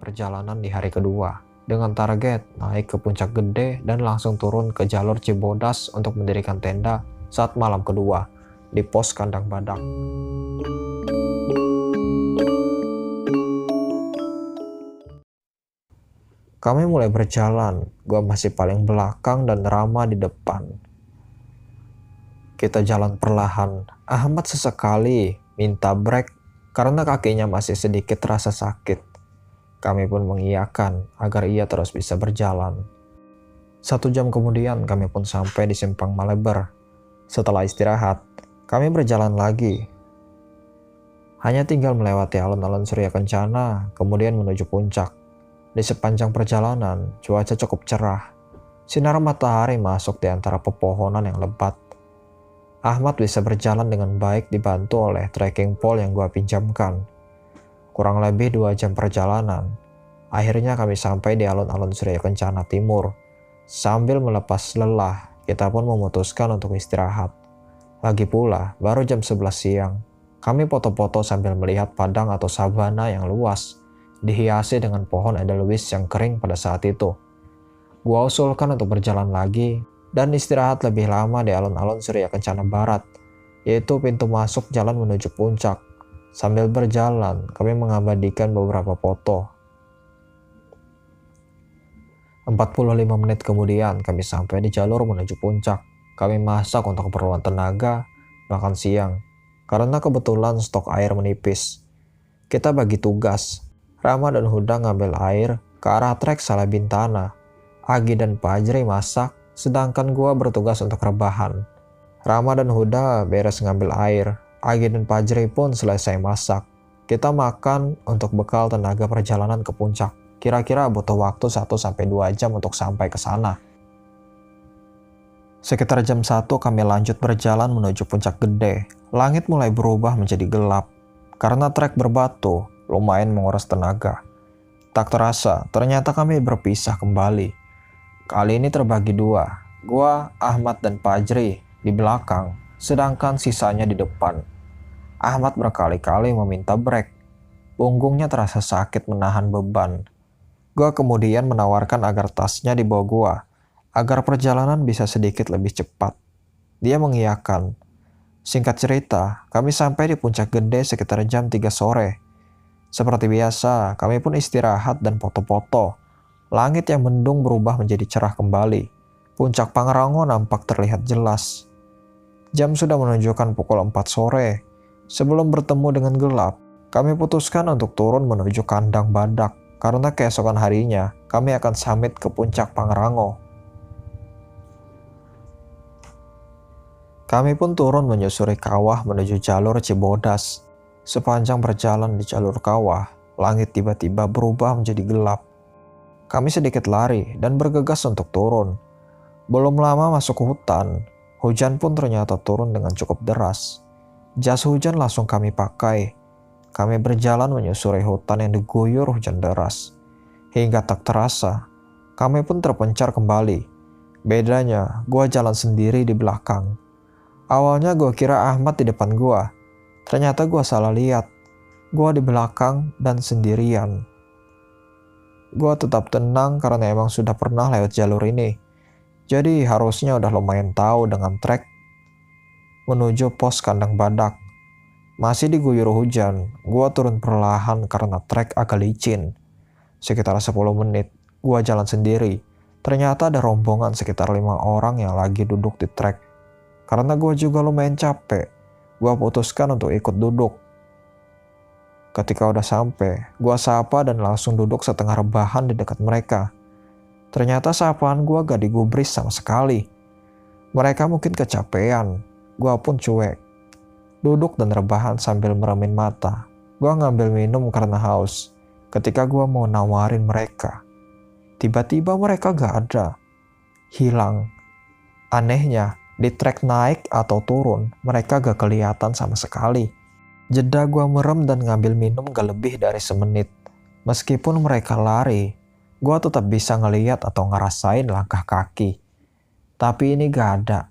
perjalanan di hari kedua dengan target naik ke puncak gede dan langsung turun ke jalur Cibodas untuk mendirikan tenda saat malam kedua di pos kandang badak. Kami mulai berjalan, gua masih paling belakang dan Rama di depan. Kita jalan perlahan. Ahmad sesekali minta break karena kakinya masih sedikit terasa sakit. Kami pun mengiyakan agar ia terus bisa berjalan. 1 jam kemudian kami pun sampai di Simpang Maleber. Setelah istirahat, kami berjalan lagi. Hanya tinggal melewati alun-alun Surya Kencana, kemudian menuju puncak. Di sepanjang perjalanan, cuaca cukup cerah. Sinar matahari masuk di antara pepohonan yang lebat. Ahmad bisa berjalan dengan baik dibantu oleh trekking pole yang gua pinjamkan. Kurang lebih 2 jam perjalanan. Akhirnya kami sampai di alun-alun Surya Kencana Timur. Sambil melepas lelah, kita pun memutuskan untuk istirahat. Lagi pula, baru jam 11 siang. Kami foto-foto sambil melihat padang atau sabana yang luas, dihiasi dengan pohon edelweiss yang kering pada saat itu. Gua usulkan untuk berjalan lagi dan istirahat lebih lama di alun-alun Surya Kencana Barat, yaitu pintu masuk jalan menuju puncak. Sambil berjalan, kami mengabadikan beberapa foto. 45 menit kemudian, kami sampai di jalur menuju puncak. Kami masak untuk keperluan tenaga, makan siang, karena kebetulan stok air menipis. Kita bagi tugas. Rama dan Huda ngambil air ke arah trek Salabintana. Agi dan Pajri masak, sedangkan gua bertugas untuk rebahan. Rama dan Huda beres ngambil air. Agi dan Pajri pun selesai masak. Kita makan untuk bekal tenaga perjalanan ke puncak. Kira-kira butuh waktu 1-2 jam untuk sampai ke sana. Sekitar jam 1 kami lanjut berjalan menuju puncak gede. Langit mulai berubah menjadi gelap. Karena trek berbatu, lumayan menguras tenaga. Tak terasa, ternyata kami berpisah kembali. Kali ini terbagi 2. Gua, Ahmad, dan Pajri di belakang, sedangkan sisanya di depan. Ahmad berkali-kali meminta break. Punggungnya terasa sakit menahan beban. Gua kemudian menawarkan agar tasnya dibawa gua, agar perjalanan bisa sedikit lebih cepat. Dia mengiyakan. Singkat cerita, kami sampai di puncak gede sekitar jam 3 sore. Seperti biasa, kami pun istirahat dan foto-foto. Langit yang mendung berubah menjadi cerah kembali. Puncak Pangrango nampak terlihat jelas. Jam sudah menunjukkan pukul 4 sore. Sebelum bertemu dengan gelap, kami putuskan untuk turun menuju kandang badak. Karena keesokan harinya, kami akan summit ke puncak Pangrango. Kami pun turun menyusuri kawah menuju jalur Cibodas. Sepanjang berjalan di jalur kawah, langit tiba-tiba berubah menjadi gelap. Kami sedikit lari dan bergegas untuk turun. Belum lama masuk hutan, hujan pun ternyata turun dengan cukup deras. Jas hujan langsung kami pakai. Kami berjalan menyusuri hutan yang diguyur hujan deras. Hingga tak terasa, kami pun terpencar kembali. Bedanya, gua jalan sendiri di belakang. Awalnya gua kira Ahmad di depan gua. Ternyata gua salah lihat. Gua di belakang dan sendirian. Gua tetap tenang karena emang sudah pernah lewat jalur ini. Jadi harusnya udah lumayan tahu dengan trek menuju pos kandang badak. Masih diguyur hujan, gua turun perlahan karena trek agak licin. Sekitar 10 menit, gua jalan sendiri. Ternyata ada rombongan sekitar 5 orang yang lagi duduk di trek. Karena gua juga lumayan capek, gua putuskan untuk ikut duduk. Ketika udah sampai, gua sapa dan langsung duduk setengah rebahan di dekat mereka. Ternyata sapaan gua gak digubris sama sekali. Mereka mungkin kecapean, gua pun cuek. Duduk dan rebahan sambil meremin mata. Gua ngambil minum karena haus. Ketika gua mau nawarin mereka, tiba-tiba mereka gak ada. Hilang. Anehnya, di trek naik atau turun, mereka gak kelihatan sama sekali. Jeda gua merem dan ngambil minum gak lebih dari semenit. Meskipun mereka lari, gua tetap bisa ngeliat atau ngerasain langkah kaki. Tapi ini gak ada.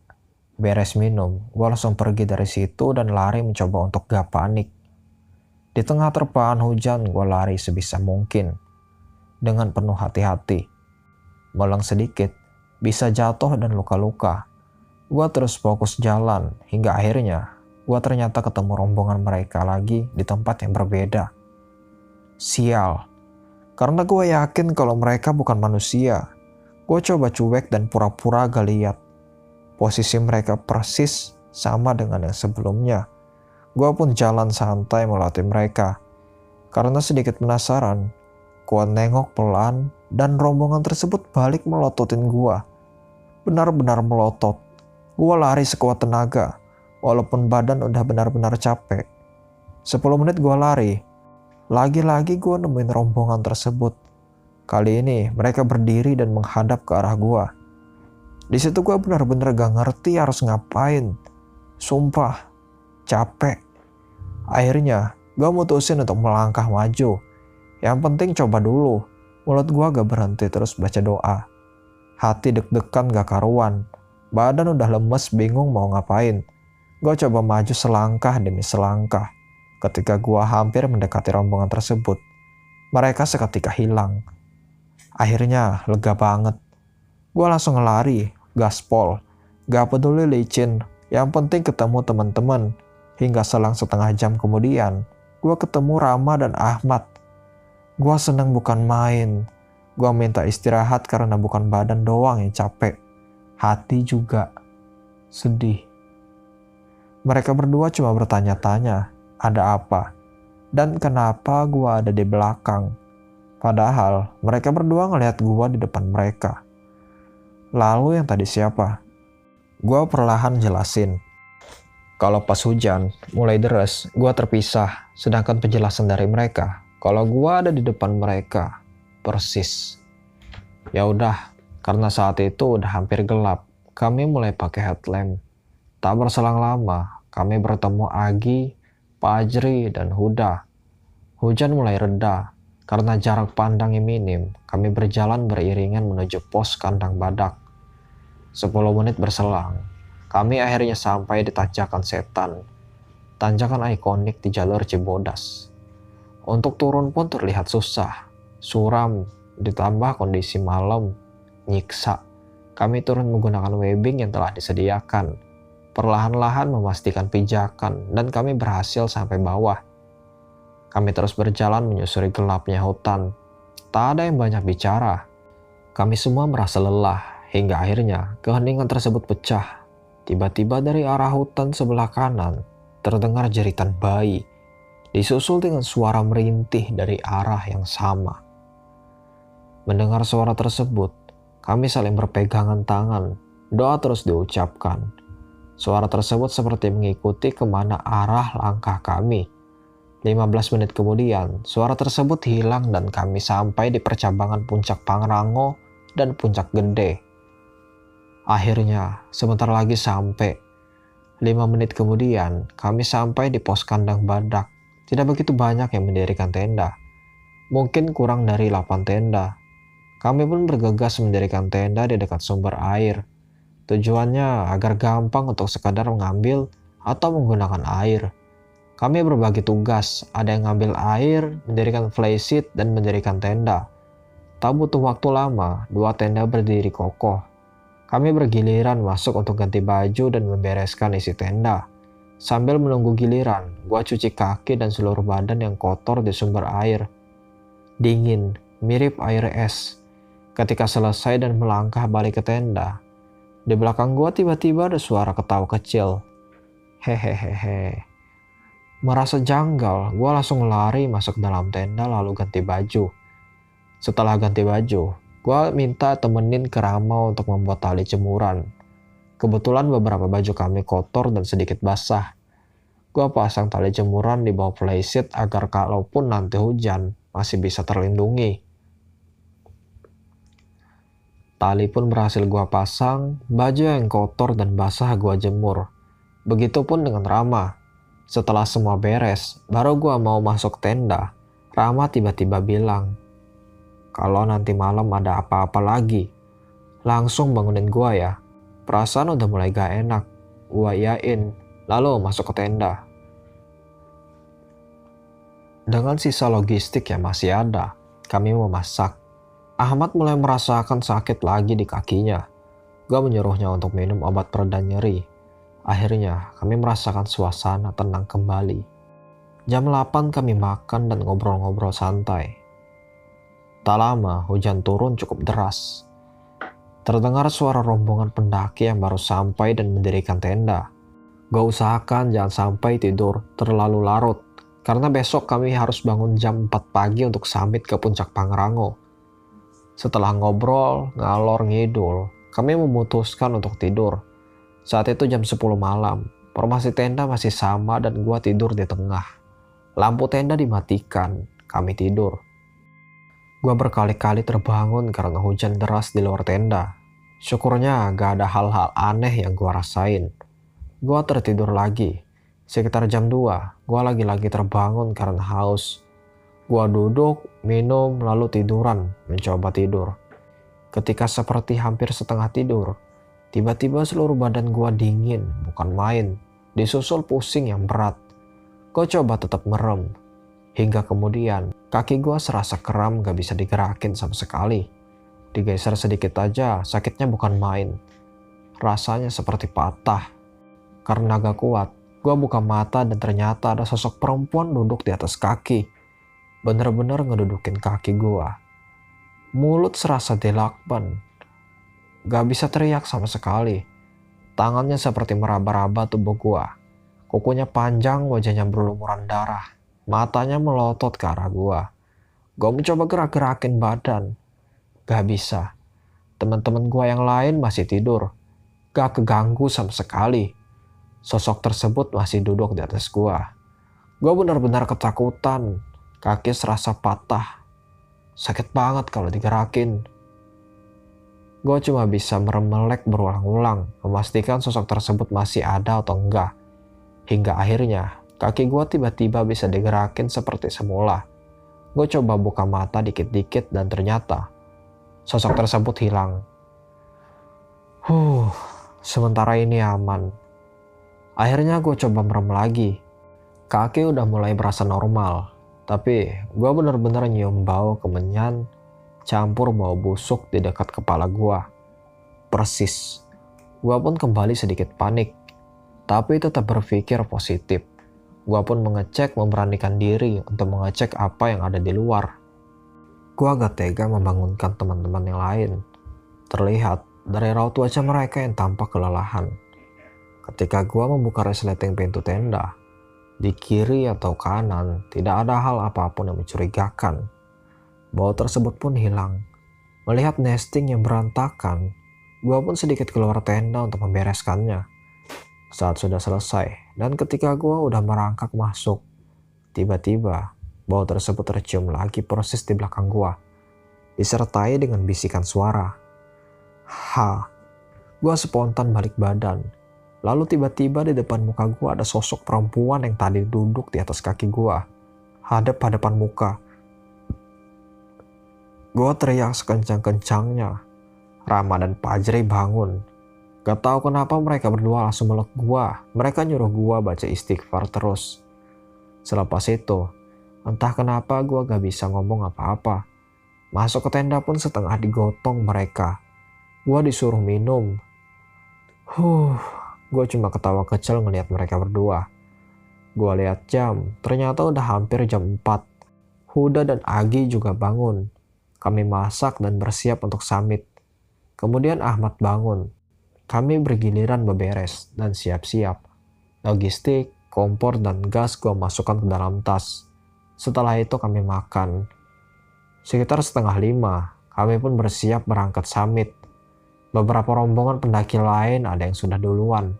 Beres minum, gue langsung pergi dari situ dan lari mencoba untuk gak panik. Di tengah terpaan hujan, gue lari sebisa mungkin. dengan penuh hati-hati. Meleng sedikit, bisa jatuh dan luka-luka. Gua terus fokus jalan hingga akhirnya gua ternyata ketemu rombongan mereka lagi di tempat yang berbeda. Sial, karena gua yakin kalau mereka bukan manusia. Gua coba cuek dan pura-pura gak lihat. Posisi mereka persis sama dengan yang sebelumnya. Gua pun jalan santai melewati mereka. Karena sedikit penasaran, gua nengok pelan dan rombongan tersebut balik melototin gua. Benar-benar melotot. Gua lari sekuat tenaga, walaupun badan udah benar-benar capek. 10 menit gua lari. Lagi-lagi gua nemuin rombongan tersebut. Kali ini mereka berdiri dan menghadap ke arah gua. Di situ gua benar-benar gak ngerti harus ngapain. Sumpah, capek. Akhirnya gua mutusin untuk melangkah maju. Yang penting coba dulu. Mulut gua gak berhenti terus baca doa. Hati deg-degan gak karuan. Badan udah lemes bingung mau ngapain. Gua coba maju selangkah demi selangkah. Ketika gua hampir mendekati rombongan tersebut, mereka seketika hilang. Akhirnya lega banget. Gua langsung lari, gaspol. Gak peduli licin, yang penting ketemu teman-teman. Hingga selang setengah jam kemudian, gua ketemu Rama dan Ahmad. Gua seneng bukan main. Gua minta istirahat karena bukan badan doang yang capek. Hati juga sedih. Mereka berdua cuma bertanya-tanya, ada apa? Dan kenapa gua ada di belakang? Padahal mereka berdua ngelihat gua di depan mereka. Lalu yang tadi siapa? Gua perlahan jelasin. Kalau pas hujan mulai deres, gua terpisah. Sedangkan penjelasan dari mereka, kalau gua ada di depan mereka, persis. Ya udah, karena saat itu udah hampir gelap, kami mulai pakai headlamp. Tak berselang lama, kami bertemu Agi, Fajri, dan Huda. Hujan mulai reda, karena jarak pandang yang minim, kami berjalan beriringan menuju pos kandang badak. 10 menit berselang, kami akhirnya sampai di Tanjakan Setan, tanjakan ikonik di jalur Cibodas. Untuk turun pun terlihat susah, suram, ditambah kondisi malam, nyiksa. Kami turun menggunakan webbing yang telah disediakan, perlahan-lahan memastikan pijakan, dan kami berhasil sampai bawah. Kami terus berjalan menyusuri gelapnya hutan. Tak ada yang banyak bicara. Kami semua merasa lelah, hingga akhirnya keheningan tersebut pecah. Tiba-tiba dari arah hutan sebelah kanan, terdengar jeritan bayi, disusul dengan suara merintih dari arah yang sama. Mendengar suara tersebut, kami saling berpegangan tangan, doa terus diucapkan. Suara tersebut seperti mengikuti kemana arah langkah kami. 15 menit kemudian, suara tersebut hilang dan kami sampai di percabangan Puncak Pangrango dan Puncak Gede. Akhirnya, sebentar lagi sampai. 5 menit kemudian, kami sampai di pos kandang badak. Tidak begitu banyak yang mendirikan tenda. Mungkin kurang dari 8 tenda. Kami pun bergegas mendirikan tenda di dekat sumber air. Tujuannya agar gampang untuk sekadar mengambil atau menggunakan air. Kami berbagi tugas, ada yang ngambil air, mendirikan flysheet, dan mendirikan tenda. Tak butuh waktu lama, 2 tenda berdiri kokoh. Kami bergiliran masuk untuk ganti baju dan membereskan isi tenda. Sambil menunggu giliran, gua cuci kaki dan seluruh badan yang kotor di sumber air. Dingin, mirip air es. Ketika selesai dan melangkah balik ke tenda, di belakang gua tiba-tiba ada suara ketawa kecil. Hehehehe. Merasa janggal, gua langsung lari masuk dalam tenda lalu ganti baju. Setelah ganti baju, gua minta temenin ke Rama untuk membuat tali jemuran. Kebetulan beberapa baju kami kotor dan sedikit basah. Gua pasang tali jemuran di bawah flysheet agar kalaupun nanti hujan, masih bisa terlindungi. Tali pun berhasil gua pasang, baju yang kotor dan basah gua jemur. Begitupun dengan Rama. Setelah semua beres, baru gua mau masuk tenda. Rama tiba-tiba bilang, kalau nanti malam ada apa-apa lagi, langsung bangunin gua ya. Perasaan udah mulai gak enak. Gua iyain, lalu masuk ke tenda. Dengan sisa logistik yang masih ada, kami memasak. Ahmad mulai merasakan sakit lagi di kakinya. Gue menyuruhnya untuk minum obat pereda nyeri. Akhirnya kami merasakan suasana tenang kembali. Jam 8 kami makan dan ngobrol-ngobrol santai. Tak lama hujan turun cukup deras. Terdengar suara rombongan pendaki yang baru sampai dan mendirikan tenda. Gue usahakan jangan sampai tidur terlalu larut, karena besok kami harus bangun jam 4 pagi untuk summit ke puncak Pangrango. Setelah ngobrol, ngalor ngidul, kami memutuskan untuk tidur. Saat itu jam 10 malam, formasi tenda masih sama dan gua tidur di tengah. Lampu tenda dimatikan, kami tidur. Gua berkali-kali terbangun karena hujan deras di luar tenda. Syukurnya gak ada hal-hal aneh yang gua rasain. Gua tertidur lagi. Sekitar jam 2, gua lagi-lagi terbangun karena haus. Gua duduk, minum, lalu tiduran, mencoba tidur. Ketika seperti hampir setengah tidur, tiba-tiba seluruh badan gua dingin, bukan main, disusul pusing yang berat. Gua coba tetap merem, hingga kemudian kaki gua serasa kram gak bisa digerakin sama sekali. Digeser sedikit aja, sakitnya bukan main. Rasanya seperti patah. Karena gak kuat, gua buka mata dan ternyata ada sosok perempuan duduk di atas kaki. Bener-bener ngedudukin kaki gua. Mulut serasa dilakban. Gak bisa teriak sama sekali. Tangannya seperti meraba-raba tubuh gua. Kukunya panjang, wajahnya berlumuran darah. Matanya melotot ke arah gua. Gua mencoba gerak-gerakin badan. Gak bisa. Teman-teman gua yang lain masih tidur. Gak keganggu sama sekali. Sosok tersebut masih duduk di atas gua. Gua benar-benar ketakutan. Kaki serasa patah. Sakit banget kalau digerakin. Gue cuma bisa meremelek berulang-ulang, memastikan sosok tersebut masih ada atau enggak. Hingga akhirnya, kaki gue tiba-tiba bisa digerakin seperti semula. Gue coba buka mata dikit-dikit dan ternyata, sosok tersebut hilang. Sementara ini aman. Akhirnya gue coba merem lagi. Kaki udah mulai berasa normal. Tapi gue bener-bener nyium bau kemenyan campur bau busuk di dekat kepala gue. Persis. Gue pun kembali sedikit panik. Tapi tetap berpikir positif. Gue pun memberanikan diri untuk mengecek apa yang ada di luar. Gue agak tega membangunkan teman-teman yang lain. Terlihat dari raut wajah mereka yang tampak kelelahan. Ketika gue membuka resleting pintu tenda, di kiri atau kanan tidak ada hal apapun yang mencurigakan. Bau tersebut pun hilang. Melihat nesting yang berantakan, gua pun sedikit keluar tenda untuk membereskannya. Saat sudah selesai, dan ketika gua udah merangkak masuk, tiba-tiba bau tersebut tercium lagi persis di belakang gua, disertai dengan bisikan suara. Gua spontan balik badan. Lalu tiba-tiba di depan muka gue ada sosok perempuan yang tadi duduk di atas kaki gue. Hadap-hadapan muka. Gue teriak sekencang-kencangnya. Rama dan Pajri bangun. Gak tahu kenapa mereka berdua langsung meluk gue. Mereka nyuruh gue baca istighfar terus. Selepas itu, entah kenapa gue gak bisa ngomong apa-apa. Masuk ke tenda pun setengah digotong mereka. Gue disuruh minum. Gue cuma ketawa kecil ngelihat mereka berdua. Gue lihat jam, ternyata udah hampir jam 4. Huda dan Agi juga bangun. Kami masak dan bersiap untuk summit. Kemudian Ahmad bangun. Kami bergiliran beberes dan siap-siap. Logistik, kompor, dan gas gue masukkan ke dalam tas. Setelah itu kami makan. Sekitar 4:30, kami pun bersiap berangkat summit. Beberapa rombongan pendaki lain ada yang sudah duluan.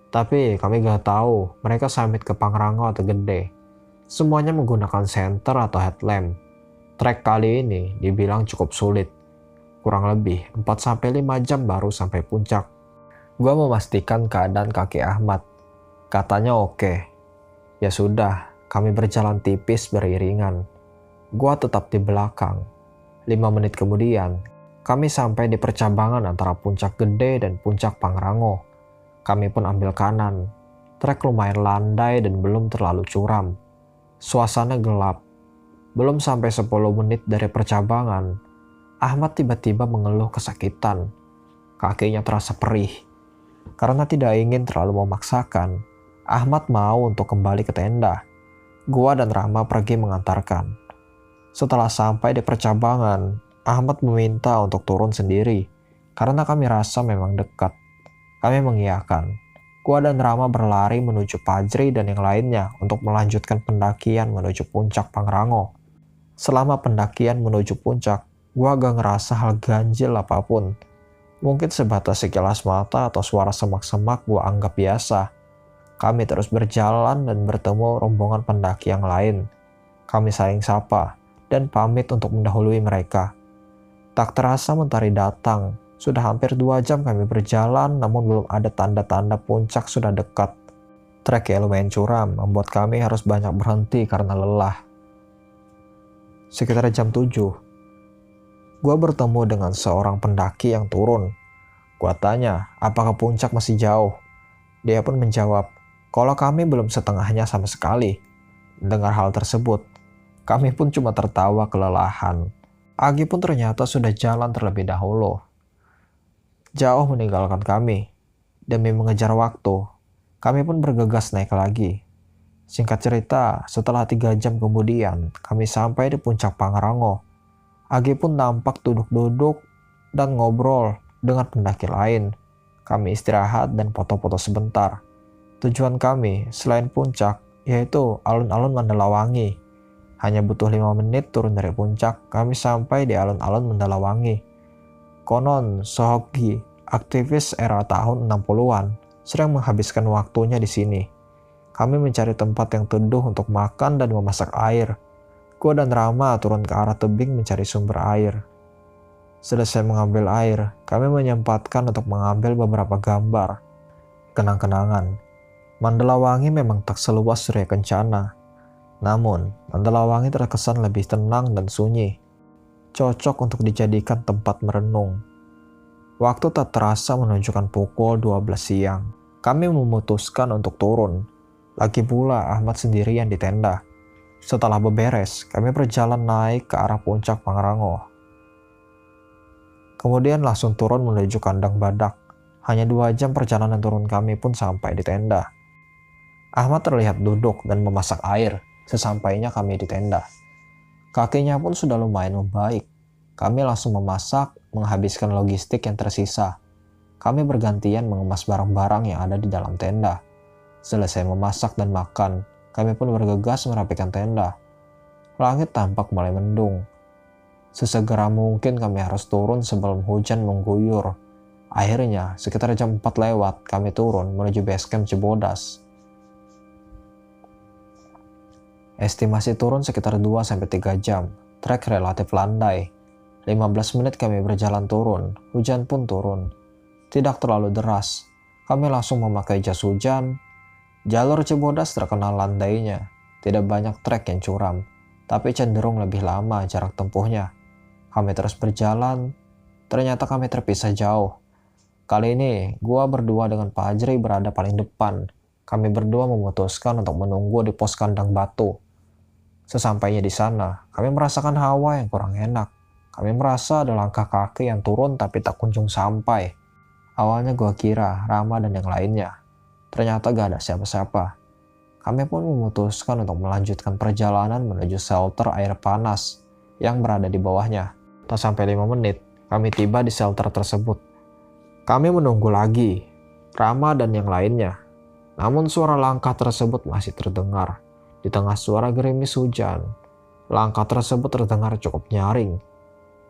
Tapi kami gak tahu mereka summit ke Pangrango atau Gede. Semuanya menggunakan senter atau headlamp. Trek kali ini dibilang cukup sulit. Kurang lebih 4-5 jam baru sampai puncak. Gua memastikan keadaan kaki Ahmad. Katanya oke. Ya sudah, kami berjalan tipis beriringan. Gua tetap di belakang. 5 menit kemudian, kami sampai di percabangan antara puncak Gede dan puncak Pangrango. Kami pun ambil kanan. Trek lumayan landai dan belum terlalu curam. Suasana gelap. Belum sampai 10 menit dari percabangan, Ahmad tiba-tiba mengeluh kesakitan. Kakinya terasa perih. Karena tidak ingin terlalu memaksakan, Ahmad mau untuk kembali ke tenda. Gua dan Rama pergi mengantarkan. Setelah sampai di percabangan, Ahmad meminta untuk turun sendiri karena kami rasa memang dekat. Kami mengiyakan. Gua dan Rama berlari menuju Pajri dan yang lainnya untuk melanjutkan pendakian menuju puncak Pangrango. Selama pendakian menuju puncak, gua gak ngerasa hal ganjil apapun. Mungkin sebatas sekilas mata atau suara semak-semak gua anggap biasa. Kami terus berjalan dan bertemu rombongan pendaki yang lain. Kami saling sapa dan pamit untuk mendahului mereka. Tak terasa mentari datang. Sudah hampir 2 jam kami berjalan namun belum ada tanda-tanda puncak sudah dekat. Trek yang lumayan curam membuat kami harus banyak berhenti karena lelah. Sekitar jam 7. Gua bertemu dengan seorang pendaki yang turun. Gua tanya, apakah puncak masih jauh? Dia pun menjawab, kalau kami belum setengahnya sama sekali. Dengar hal tersebut, kami pun cuma tertawa kelelahan. Agi pun ternyata sudah jalan terlebih dahulu. Jauh meninggalkan kami. Demi mengejar waktu, kami pun bergegas naik lagi. Singkat cerita, setelah 3 jam kemudian, kami sampai di puncak Pangrango. Agi pun nampak duduk-duduk dan ngobrol dengan pendaki lain. Kami istirahat dan foto-foto sebentar. Tujuan kami selain puncak yaitu alun-alun Mandalawangi. Hanya butuh 5 menit turun dari puncak, kami sampai di alun-alun Mandalawangi. Konon Sohoki, aktivis era tahun 60-an, sering menghabiskan waktunya di sini. Kami mencari tempat yang teduh untuk makan dan memasak air. Gua dan Rama turun ke arah tebing mencari sumber air. Selesai mengambil air, kami menyempatkan untuk mengambil beberapa gambar. Kenang-kenangan. Mandalawangi memang tak seluas Surya Kencana. Namun, Mandalawangi terkesan lebih tenang dan sunyi. Cocok untuk dijadikan tempat merenung. Waktu tak terasa menunjukkan pukul 12 siang. Kami memutuskan untuk turun. Lagi pula Ahmad sendirian di tenda. Setelah beberes, kami berjalan naik ke arah puncak Pangrango. Kemudian langsung turun menuju kandang badak. Hanya 2 jam perjalanan turun kami pun sampai di tenda. Ahmad terlihat duduk dan memasak air sesampainya kami di tenda. Kakinya pun sudah lumayan membaik. Kami langsung memasak, menghabiskan logistik yang tersisa. Kami bergantian mengemas barang-barang yang ada di dalam tenda. Selesai memasak dan makan, kami pun bergegas merapikan tenda. Langit tampak mulai mendung. Sesegera mungkin kami harus turun sebelum hujan mengguyur. Akhirnya, sekitar jam 4 lewat, kami turun menuju base camp Cibodas. Estimasi turun sekitar 2-3 jam. Trek relatif landai. 15 menit kami berjalan turun, hujan pun turun. Tidak terlalu deras. Kami langsung memakai jas hujan. Jalur Cibodas terkenal landainya. Tidak banyak trek yang curam, tapi cenderung lebih lama jarak tempuhnya. Kami terus berjalan. Ternyata kami terpisah jauh. Kali ini, gua berdua dengan Pak Ajri berada paling depan. Kami berdua memutuskan untuk menunggu di pos kandang batu. Sesampainya di sana, kami merasakan hawa yang kurang enak. Kami merasa ada langkah kaki yang turun tapi tak kunjung sampai. Awalnya gua kira Rama dan yang lainnya. Ternyata gak ada siapa-siapa. Kami pun memutuskan untuk melanjutkan perjalanan menuju shelter air panas yang berada di bawahnya. Tak sampai 5 menit, kami tiba di shelter tersebut. Kami menunggu lagi, Rama dan yang lainnya. Namun suara langkah tersebut masih terdengar. Di tengah suara gerimis hujan, langkah tersebut terdengar cukup nyaring.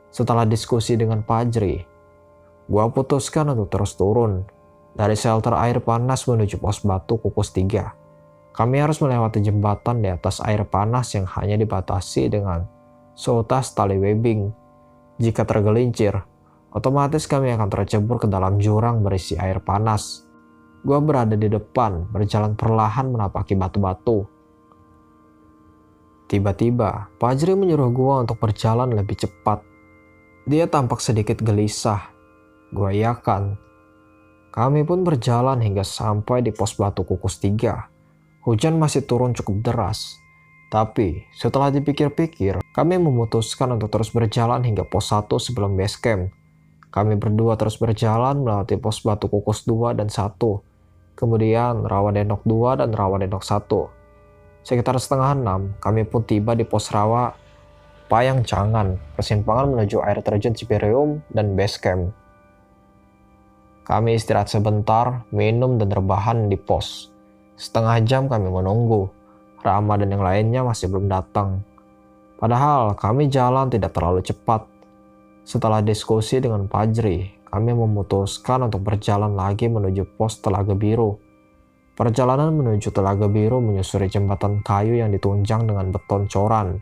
Setelah diskusi dengan Pajri, gua putuskan untuk terus turun. Dari shelter air panas menuju pos batu Kukus 3. Kami harus melewati jembatan di atas air panas yang hanya dibatasi dengan seutas tali webbing. Jika tergelincir, otomatis kami akan tercebur ke dalam jurang berisi air panas. Gua berada di depan, berjalan perlahan menapaki batu-batu. Tiba-tiba, Pajri menyuruh gua untuk berjalan lebih cepat. Dia tampak sedikit gelisah. Gua iakan. Kami pun berjalan hingga sampai di pos batu Kukus 3. Hujan masih turun cukup deras, Tapi setelah dipikir-pikir, kami memutuskan untuk terus berjalan hingga pos 1 sebelum base camp. Kami berdua terus berjalan melewati pos Batu Kukus 2 dan 1. Kemudian Rawa Denok 2 dan Rawa Denok 1. Sekitar setengah 6, kami pun tiba di pos Rawa Payang Cangan, persimpangan menuju air terjun Ciberium dan base camp. Kami istirahat sebentar, minum dan rebahan di pos. Setengah jam kami menunggu. Rama dan yang lainnya masih belum datang. Padahal kami jalan tidak terlalu cepat. Setelah diskusi dengan Fajri, kami memutuskan untuk berjalan lagi menuju pos Telaga Biru. Perjalanan menuju Telaga Biru menyusuri jembatan kayu yang ditunjang dengan beton coran.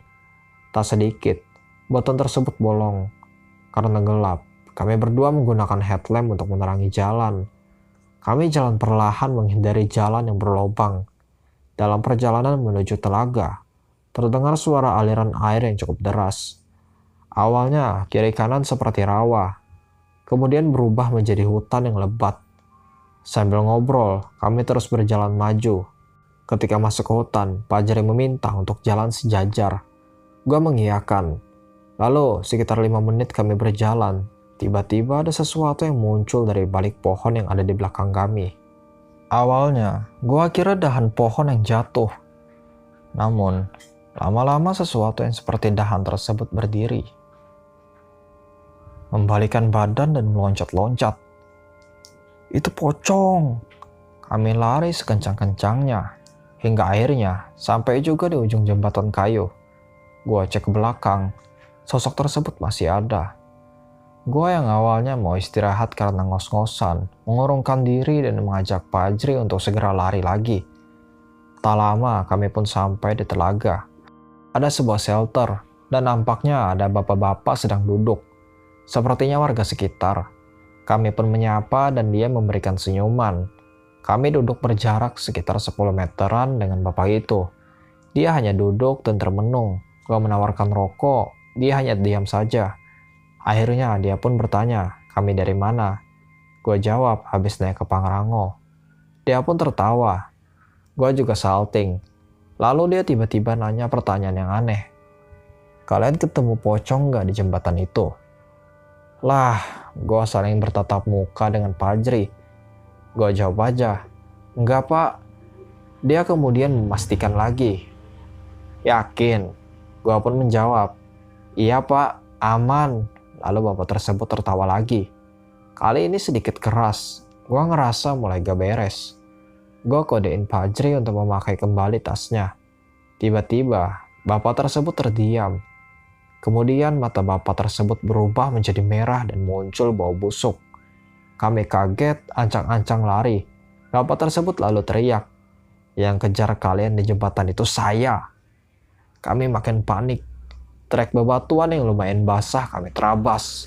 Tak sedikit, beton tersebut bolong. Karena gelap, kami berdua menggunakan headlamp untuk menerangi jalan. Kami jalan perlahan menghindari jalan yang berlubang. Dalam perjalanan menuju telaga, terdengar suara aliran air yang cukup deras. Awalnya kiri kanan seperti rawa, kemudian berubah menjadi hutan yang lebat. Sambil ngobrol, kami terus berjalan maju. Ketika masuk ke hutan, Fajri meminta untuk jalan sejajar. Gua mengiyakan. Lalu sekitar 5 menit kami berjalan. Tiba-tiba ada sesuatu yang muncul dari balik pohon yang ada di belakang kami. Awalnya, gua kira dahan pohon yang jatuh. Namun, lama-lama sesuatu yang seperti dahan tersebut berdiri. Membalikan badan dan meloncat-loncat. Itu pocong. Kami lari sekencang-kencangnya. Hingga akhirnya sampai juga di ujung jembatan kayu. Gua cek ke belakang. Sosok tersebut masih ada. Gua yang awalnya mau istirahat karena ngos-ngosan, mengurungkan diri dan mengajak Fajri untuk segera lari lagi. Tak lama kami pun sampai di telaga. Ada sebuah shelter dan nampaknya ada bapak-bapak sedang duduk. Sepertinya warga sekitar. Kami pun menyapa dan dia memberikan senyuman. Kami duduk berjarak sekitar 10 meteran dengan bapak itu. Dia hanya duduk dan termenung. Gua menawarkan rokok, dia hanya diam saja. Akhirnya dia pun bertanya, kami dari mana? Gue jawab, habis naik ke Pangrango. Dia pun tertawa. Gue juga salting. Lalu dia tiba-tiba nanya pertanyaan yang aneh. Kalian ketemu pocong gak di jembatan itu? Lah, gue saling bertatap muka dengan Fajri. Gue jawab aja, enggak pak. Dia kemudian memastikan lagi. Yakin? Gue pun menjawab, iya pak, aman. Lalu bapak tersebut tertawa lagi. Kali ini sedikit keras. Gua ngerasa mulai gak beres. Gua kodein Fajri untuk memakai kembali tasnya. Tiba-tiba, bapak tersebut terdiam. Kemudian mata bapak tersebut berubah menjadi merah dan muncul bau busuk. Kami kaget, ancang-ancang lari. Bapak tersebut lalu teriak, yang kejar kalian di jembatan itu saya. Kami makin panik. Trek bebatuan yang lumayan basah kami terabas.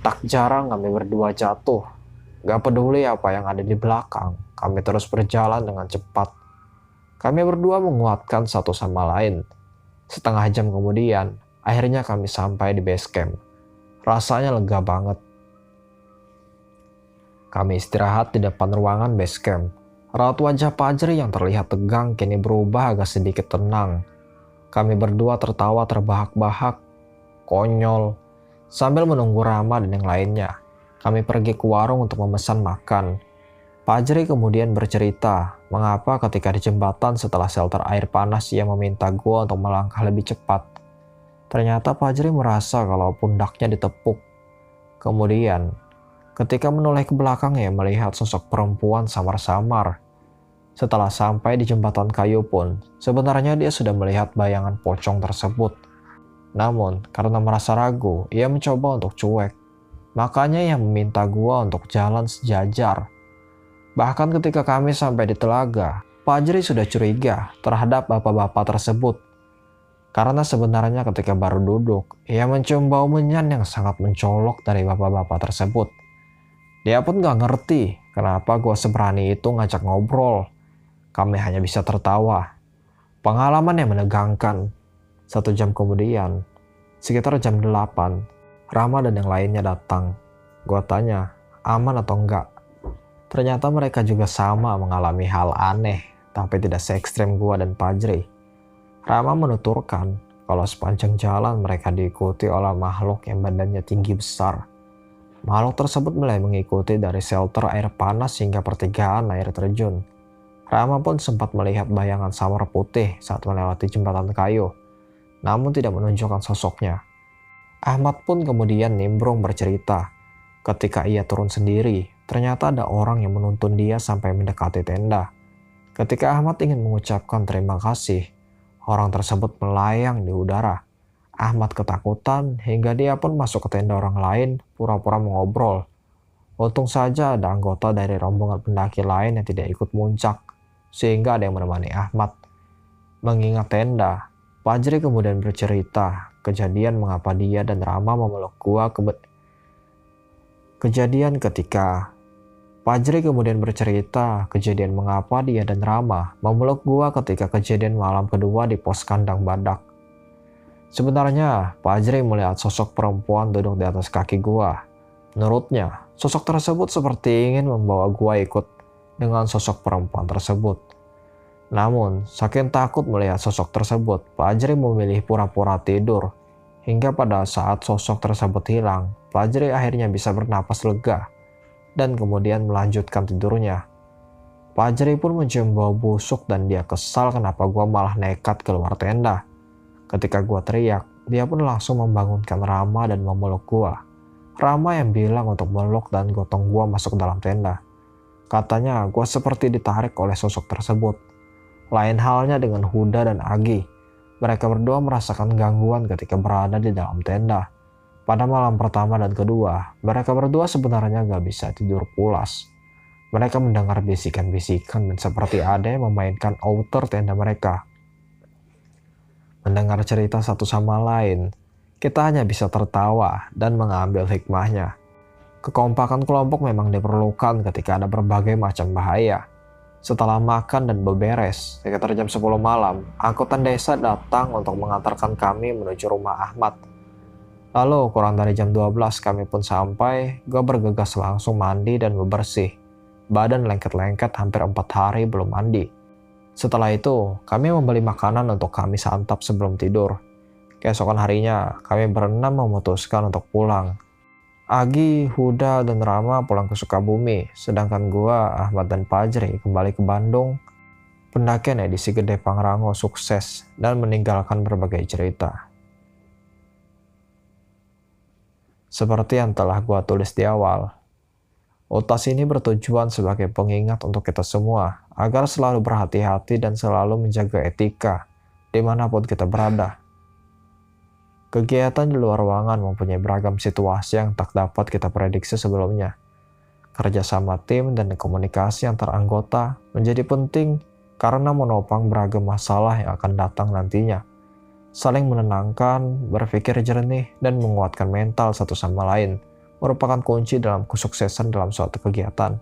Tak jarang kami berdua jatuh. Gak peduli apa yang ada di belakang, kami terus berjalan dengan cepat. Kami berdua menguatkan satu sama lain. Setengah jam kemudian, akhirnya kami sampai di base camp. Rasanya lega banget. Kami istirahat di depan ruangan base camp. Raut wajah Fajri yang terlihat tegang kini berubah agak sedikit tenang. Kami berdua tertawa terbahak-bahak, konyol. Sambil menunggu Rama dan yang lainnya, kami pergi ke warung untuk memesan makan. Fajri kemudian bercerita mengapa ketika di jembatan setelah shelter air panas ia meminta gua untuk melangkah lebih cepat. Ternyata Fajri merasa kalau pundaknya ditepuk. Kemudian, ketika menoleh ke belakang ia melihat sosok perempuan samar-samar. Setelah sampai di jembatan kayu pun, sebenarnya dia sudah melihat bayangan pocong tersebut. Namun, karena merasa ragu, ia mencoba untuk cuek. Makanya ia meminta gua untuk jalan sejajar. Bahkan ketika kami sampai di telaga, Fajri sudah curiga terhadap bapak-bapak tersebut. Karena sebenarnya ketika baru duduk, ia mencium bau menyan yang sangat mencolok dari bapak-bapak tersebut. Dia pun gak ngerti kenapa gua seberani itu ngajak ngobrol. Kami hanya bisa tertawa. Pengalaman yang menegangkan. 1 jam kemudian, sekitar jam 8, Rama dan yang lainnya datang. Gua tanya, aman atau enggak? Ternyata mereka juga sama mengalami hal aneh, tapi tidak se-ekstrem gua dan Fajri. Rama menuturkan kalau sepanjang jalan mereka diikuti oleh makhluk yang badannya tinggi besar. Makhluk tersebut mulai mengikuti dari shelter air panas hingga pertigaan air terjun. Rama pun sempat melihat bayangan samar putih saat melewati jembatan kayu, namun tidak menunjukkan sosoknya. Ahmad pun kemudian nimbrung bercerita. Ketika ia turun sendiri, ternyata ada orang yang menuntun dia sampai mendekati tenda. Ketika Ahmad ingin mengucapkan terima kasih, orang tersebut melayang di udara. Ahmad ketakutan hingga dia pun masuk ke tenda orang lain pura-pura mengobrol. Untung saja ada anggota dari rombongan pendaki lain yang tidak ikut muncak, sehingga ada yang menemani Ahmad. Mengingat tenda, Fajri kemudian bercerita kejadian mengapa dia dan Rama memeluk gua Kejadian ketika Fajri kemudian bercerita kejadian mengapa dia dan Rama memeluk gua ketika kejadian malam kedua di pos kandang badak. Sebenarnya, Fajri melihat sosok perempuan duduk di atas kaki gua. Menurutnya, sosok tersebut seperti ingin membawa gua ikut dengan sosok perempuan tersebut. Namun, saking takut melihat sosok tersebut, Fajri memilih pura-pura tidur. Hingga pada saat sosok tersebut hilang, Fajri akhirnya bisa bernapas lega dan kemudian melanjutkan tidurnya. Fajri pun mencium bau busuk dan dia kesal kenapa gua malah nekat keluar tenda. Ketika gua teriak, dia pun langsung membangunkan Rama dan memeluk gua. Rama yang bilang untuk meluk dan gotong gua masuk dalam tenda. Katanya gua seperti ditarik oleh sosok tersebut. Lain halnya dengan Huda dan Agi. Mereka berdua merasakan gangguan ketika berada di dalam tenda. Pada malam pertama dan kedua, mereka berdua sebenarnya gak bisa tidur pulas. Mereka mendengar bisikan-bisikan dan seperti ada yang memainkan outer tenda mereka. Mendengar cerita satu sama lain, kita hanya bisa tertawa dan mengambil hikmahnya. Kekompakan kelompok memang diperlukan ketika ada berbagai macam bahaya. Setelah makan dan beberes, sekitar jam 10 malam, angkutan desa datang untuk mengantarkan kami menuju rumah Ahmad. Lalu kurang dari jam 12 kami pun sampai, gue bergegas langsung mandi dan bebersih. Badan lengket-lengket hampir 4 hari belum mandi. Setelah itu, kami membeli makanan untuk kami santap sebelum tidur. Keesokan harinya, kami berenam memutuskan untuk pulang. Agi, Huda, dan Rama pulang ke Sukabumi, sedangkan gua, Ahmad, dan Fajri kembali ke Bandung. Pendakian edisi Gede Pangrango sukses dan meninggalkan berbagai cerita. Seperti yang telah gua tulis di awal, utas ini bertujuan sebagai pengingat untuk kita semua agar selalu berhati-hati dan selalu menjaga etika dimanapun kita berada. Kegiatan di luar ruangan mempunyai beragam situasi yang tak dapat kita prediksi sebelumnya. Kerjasama tim dan komunikasi antar anggota menjadi penting karena menopang beragam masalah yang akan datang nantinya. Saling menenangkan, berpikir jernih, dan menguatkan mental satu sama lain merupakan kunci dalam kesuksesan dalam suatu kegiatan.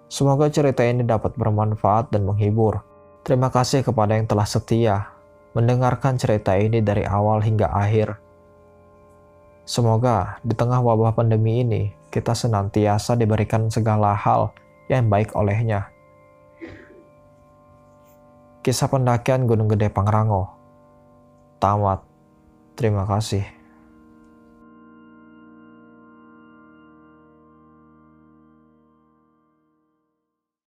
Semoga cerita ini dapat bermanfaat dan menghibur. Terima kasih kepada yang telah setia mendengarkan cerita ini dari awal hingga akhir. Semoga di tengah wabah pandemi ini, kita senantiasa diberikan segala hal yang baik olehnya. Kisah pendakian Gunung Gede Pangrango tamat. Terima kasih.